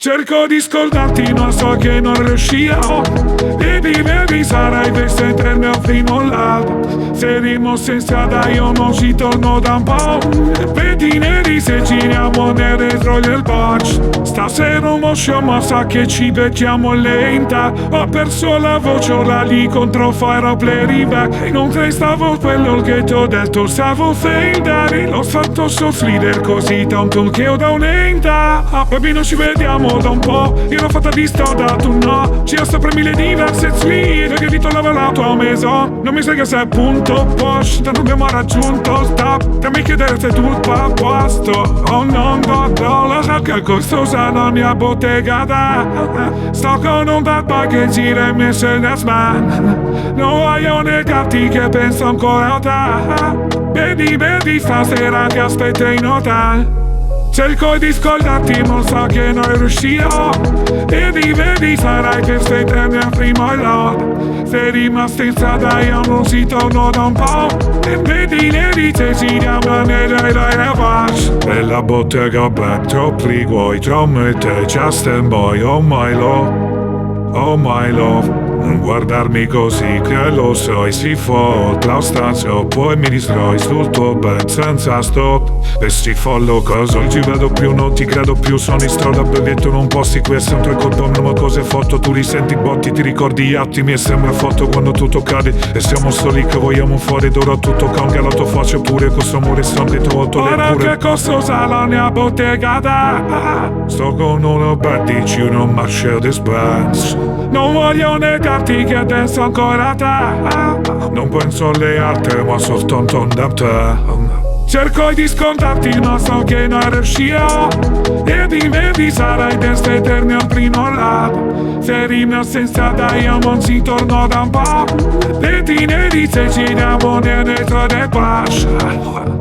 Cerco di scordarti ma so che non riuscirò. Vedi, sarai questo eterno fino all'alba. Saremo in strada, io non ci torno da un po'. Vetri neri se giriamo nel retro del Porsche. Stasera non usciamo, sa che ci becchiamo lenta. Ho perso la voce, ora lì contro farò playback. E non restavo quello che ti ho detto, stavo fendere. L'ho fatto soffrire così tanto che ho da un'enta. Baby non ci vediamo da un po', io l'ho fatta di strada, tu no. Ci ho sopra mille diverse suite, che dito ho lavorato a un mese. Non mi sai che sei punto Porsche, non abbiamo raggiunto stop. Te mi chiedere se tutto a posto. Oh non do la sacca costosa, la mia bottega da. Sto con un bad boy che gira il Mercedes-Man. Non voglio negarti che penso ancora a te. Vedi, stasera ti aspetto in hotel. Cerco di scordarti ma so che non riuscirò. Vedi, sarai questo eterno primo lord. Sei rimasto in strada, io non ci torno da un po'. E vedi, se giriamo nelle Porsche. E la bottega back, troppi guai, tra me e te, just and boy, oh my love. Non guardarmi così che lo so, si fotte la stanza, poi mi distrai sul tuo bed senza stop. E si follo cosa, non ci vedo più, non ti credo più, sono in strada, bevetto non posti qui, è sempre colpa mia, ma cose foto, tu risenti i botti, ti ricordi gli attimi e sembra foto quando tutto cade. E siamo soli che vogliamo fuori ed ora tutto cambia, la tua faccia pure, questo amore sono ritrovato le pure. Ora che costosa la mia bottega da. Sto con uno bad, dici uno Mercedes-Benz. Non voglio negarti che adesso ancora te. Non penso alle altre ma soltanto da te. Cerco di scontarti ma so che non riuscirò. Vedi, sarai questo eterno primo lato. Se rimasto in strada io non ci torno da un po'. Vedi, se giriamo nel retro del Porsche.